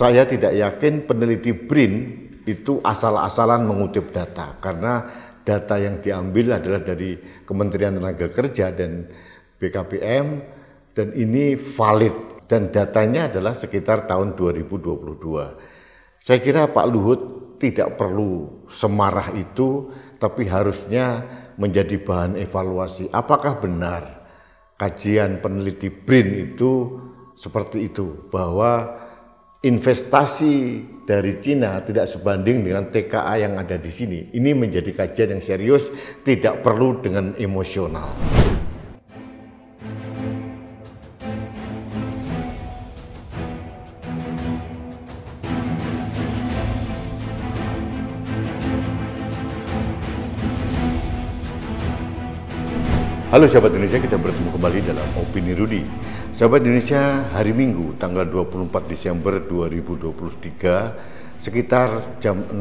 Saya tidak yakin peneliti BRIN itu asal-asalan mengutip data, karena data yang diambil adalah dari Kementerian Tenaga Kerja dan BKPM, dan ini valid, dan datanya adalah sekitar tahun 2022. Saya kira Pak Luhut tidak perlu semarah itu, tapi harusnya menjadi bahan evaluasi. Apakah benar kajian peneliti BRIN itu seperti itu, bahwa investasi dari Cina tidak sebanding dengan TKA yang ada di sini? Ini menjadi kajian yang serius, tidak perlu dengan emosional. Halo sahabat Indonesia, kita bertemu kembali dalam Opini Rudi. Sahabat Indonesia, hari Minggu tanggal 24 Desember 2023 sekitar jam 6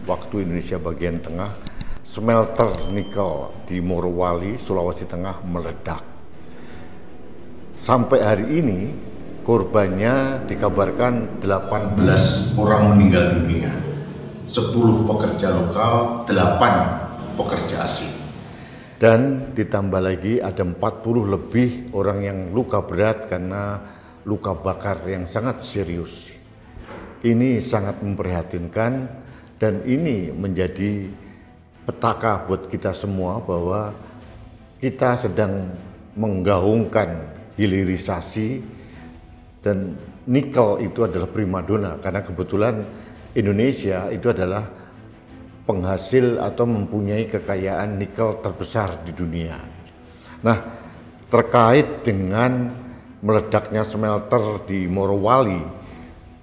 waktu Indonesia bagian tengah, smelter nikel di Morowali, Sulawesi Tengah meledak. Sampai hari ini korbannya dikabarkan 18 orang meninggal dunia, 10 pekerja lokal, 8 pekerja asing. Dan ditambah lagi ada 40 lebih orang yang luka berat karena luka bakar yang sangat serius. Ini sangat memprihatinkan, dan ini menjadi petaka buat kita semua bahwa kita sedang menggaungkan hilirisasi, dan nikel itu adalah primadona karena kebetulan Indonesia itu adalah penghasil atau mempunyai kekayaan nikel terbesar di dunia. Nah, terkait dengan meledaknya smelter di Morowali,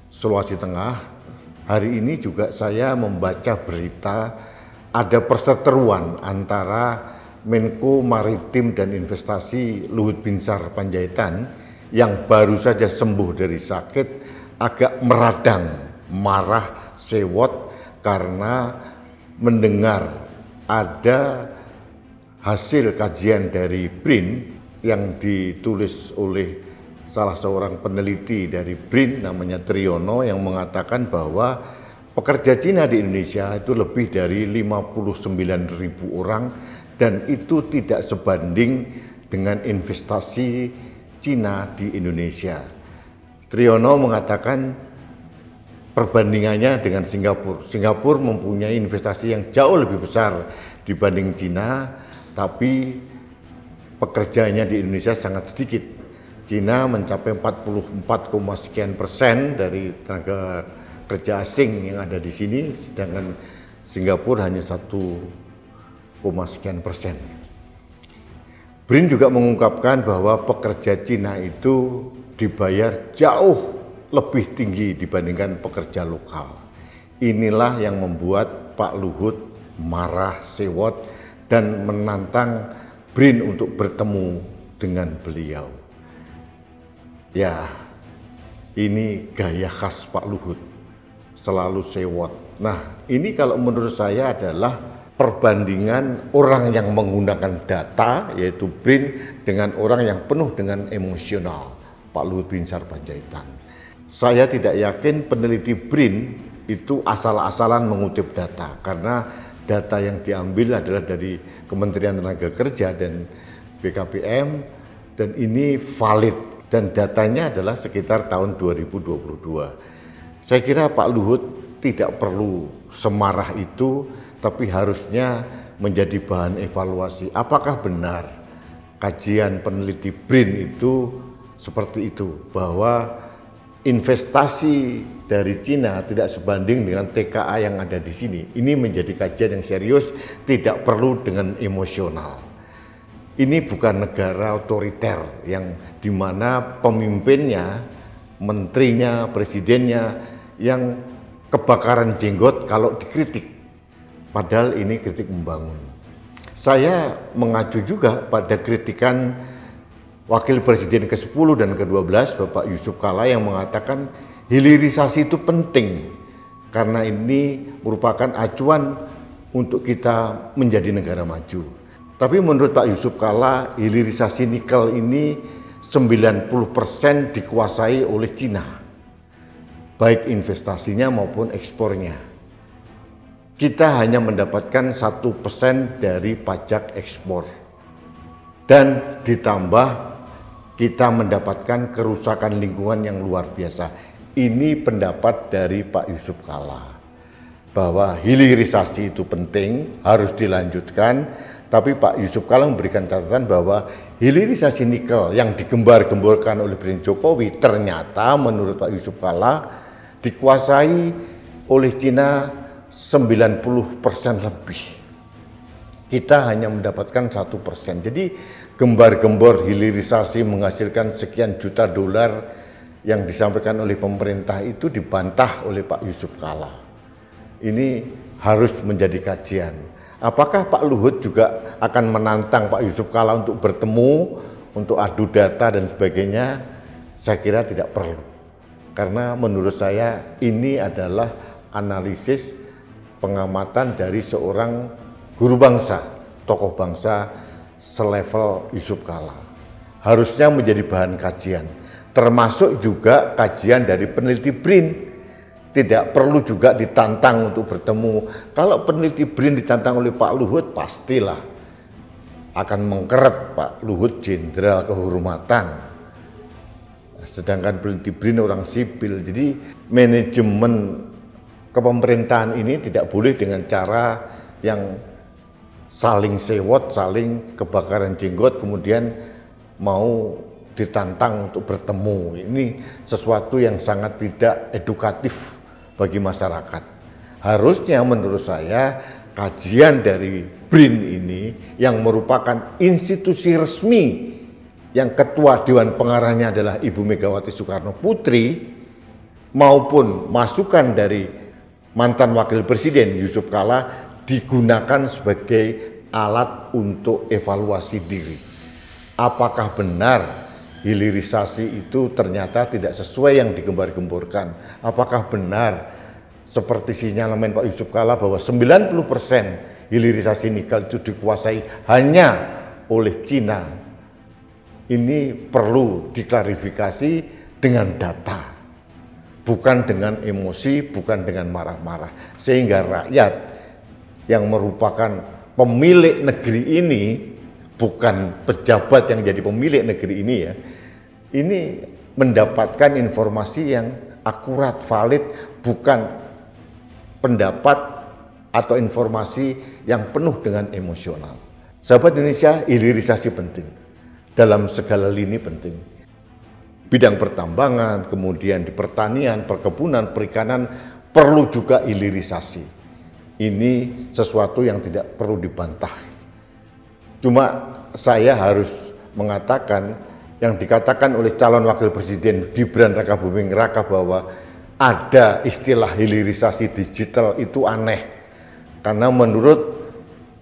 Sulawesi Tengah, hari ini juga saya membaca berita ada perseteruan antara Menko Maritim dan Investasi Luhut Binsar Panjaitan yang baru saja sembuh dari sakit, agak meradang, marah, sewot karena mendengar ada hasil kajian dari BRIN yang ditulis oleh salah seorang peneliti dari BRIN namanya Triyono, yang mengatakan bahwa pekerja Cina di Indonesia itu lebih dari 59.000 orang, dan itu tidak sebanding dengan investasi Cina di Indonesia. Triyono mengatakan perbandingannya dengan Singapura. Singapura mempunyai investasi yang jauh lebih besar dibanding Cina, tapi pekerjanya di Indonesia sangat sedikit. Cina mencapai 44, sekian persen dari tenaga kerja asing yang ada di sini, sedangkan Singapura hanya 1, sekian persen. BRIN juga mengungkapkan bahwa pekerja Cina itu dibayar jauh lebih tinggi dibandingkan pekerja lokal. Inilah yang membuat Pak Luhut marah, sewot, dan menantang BRIN untuk bertemu dengan beliau. Ya, ini gaya khas Pak Luhut, selalu sewot. Nah, ini kalau menurut saya adalah perbandingan orang yang menggunakan data, yaitu BRIN, dengan orang yang penuh dengan emosional, Pak Luhut Binsar Panjaitan. Saya tidak yakin peneliti BRIN itu asal-asalan mengutip data, karena data yang diambil adalah dari Kementerian Tenaga Kerja dan BKPM, dan ini valid, dan datanya adalah sekitar tahun 2022. Saya kira Pak Luhut tidak perlu semarah itu, tapi harusnya menjadi bahan evaluasi. Apakah benar kajian peneliti BRIN itu seperti itu, bahwa investasi dari Cina tidak sebanding dengan TKA yang ada di sini? Ini menjadi kajian yang serius, tidak perlu dengan emosional. Ini bukan negara otoriter yang dimana pemimpinnya, menterinya, presidennya yang kebakaran jenggot kalau dikritik, padahal ini kritik membangun. Saya mengacu juga pada kritikan Wakil Presiden ke-10 dan ke-12 Bapak Yusuf Kalla yang mengatakan hilirisasi itu penting karena ini merupakan acuan untuk kita menjadi negara maju. Tapi menurut Pak Yusuf Kalla, hilirisasi nikel ini 90% dikuasai oleh Cina. baik investasinya maupun ekspornya. Kita hanya mendapatkan 1% dari pajak ekspor. Dan ditambah kita mendapatkan kerusakan lingkungan yang luar biasa. Ini pendapat dari Pak Yusuf Kalla, bahwa hilirisasi itu penting, harus dilanjutkan. Tapi Pak Yusuf Kalla memberikan catatan bahwa hilirisasi nikel yang digembar-gemborkan oleh Presiden Jokowi ternyata menurut Pak Yusuf Kalla dikuasai oleh Cina 90% lebih. Kita hanya mendapatkan 1%. Jadi gembar-gembor hilirisasi menghasilkan sekian juta dolar yang disampaikan oleh pemerintah itu dibantah oleh Pak Yusuf Kalla. Ini harus menjadi kajian. Apakah Pak Luhut juga akan menantang Pak Yusuf Kalla untuk bertemu, untuk adu data dan sebagainya? Saya kira tidak perlu. Karena menurut saya ini adalah analisis pengamatan dari seorang guru bangsa, tokoh bangsa selevel Yusuf Kalla. Harusnya menjadi bahan kajian, termasuk juga kajian dari peneliti BRIN. Tidak perlu juga ditantang untuk bertemu. Kalau peneliti BRIN ditantang oleh Pak Luhut, pastilah akan mengkeret Pak Luhut jenderal kehormatan. Sedangkan peneliti BRIN orang sipil. Jadi manajemen kepemerintahan ini tidak boleh dengan cara yang saling sewot, saling kebakaran jenggot, kemudian mau ditantang untuk bertemu. Ini sesuatu yang sangat tidak edukatif bagi masyarakat. Harusnya menurut saya kajian dari BRIN ini yang merupakan institusi resmi yang ketua Dewan Pengarahnya adalah Ibu Megawati Soekarno Putri maupun masukan dari mantan Wakil Presiden Yusuf Kalla digunakan sebagai alat untuk evaluasi diri. Apakah benar hilirisasi itu ternyata tidak sesuai yang digembar-gemborkan? Apakah benar seperti sinyalemen Pak Yusuf Kalla bahwa 90% hilirisasi nikel itu dikuasai hanya oleh Cina? Ini perlu diklarifikasi dengan data, bukan dengan emosi, bukan dengan marah-marah. Sehingga rakyat yang merupakan pemilik negeri ini, bukan pejabat yang jadi pemilik negeri ini ya, ini mendapatkan informasi yang akurat, valid, bukan pendapat atau informasi yang penuh dengan emosional. Sahabat Indonesia, hilirisasi penting. Dalam segala lini penting. Bidang pertambangan, kemudian di pertanian, perkebunan, perikanan, perlu juga hilirisasi. Ini sesuatu yang tidak perlu dibantah. Cuma saya harus mengatakan yang dikatakan oleh calon wakil presiden Gibran Rakabuming Raka bahwa ada istilah hilirisasi digital itu aneh. Karena menurut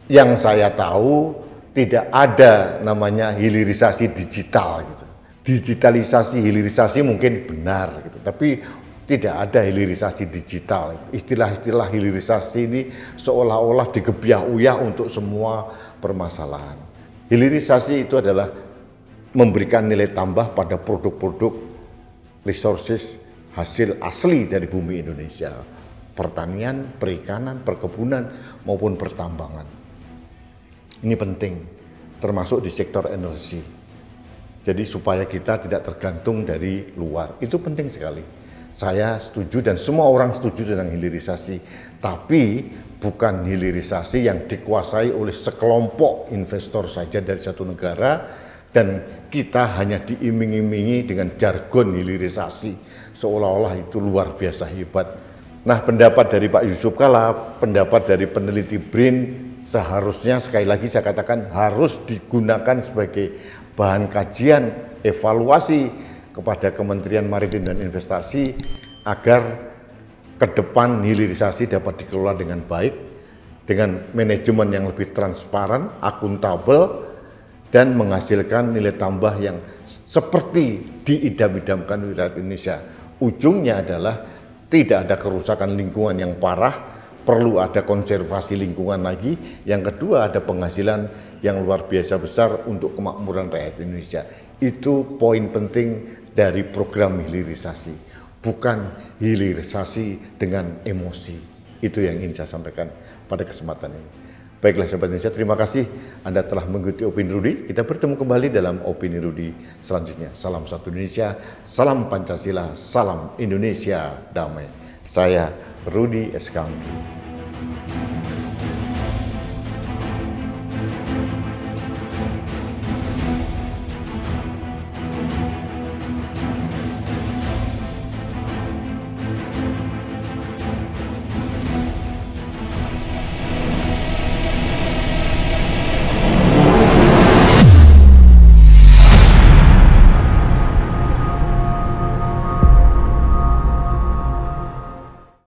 yang saya tahu tidak ada namanya hilirisasi digital gitu. Digitalisasi, hilirisasi mungkin benar gitu, tapi tidak ada hilirisasi digital. Istilah-istilah hilirisasi ini seolah-olah digebiah-uyah untuk semua permasalahan. Hilirisasi itu adalah memberikan nilai tambah pada produk-produk resources hasil asli dari bumi Indonesia. Pertanian, perikanan, perkebunan maupun pertambangan. Ini penting, termasuk di sektor energi. Jadi supaya kita tidak tergantung dari luar, itu penting sekali. Saya setuju dan semua orang setuju tentang hilirisasi, tapi bukan hilirisasi yang dikuasai oleh sekelompok investor saja dari satu negara dan kita hanya diiming-imingi dengan jargon hilirisasi, seolah-olah itu luar biasa hebat. Nah, pendapat dari Pak Yusuf Kalla, pendapat dari peneliti BRIN, seharusnya sekali lagi saya katakan harus digunakan sebagai bahan kajian, evaluasi kepada Kementerian Maritim dan Investasi agar ke depan hilirisasi dapat dikelola dengan baik, dengan manajemen yang lebih transparan, akuntabel, dan menghasilkan nilai tambah yang seperti diidam-idamkan wilayah Indonesia. Ujungnya adalah tidak ada kerusakan lingkungan yang parah, perlu ada konservasi lingkungan lagi. Yang kedua, ada penghasilan yang luar biasa besar untuk kemakmuran rakyat Indonesia. Itu poin penting dari program hilirisasi. bukan hilirisasi dengan emosi. Itu yang ingin saya sampaikan pada kesempatan ini. Baiklah sahabat Indonesia, terima kasih Anda telah mengikuti Opini Rudi. Kita bertemu kembali dalam Opini Rudi selanjutnya. Salam satu Indonesia, salam Pancasila, salam Indonesia damai. Saya Rudi Eskamki.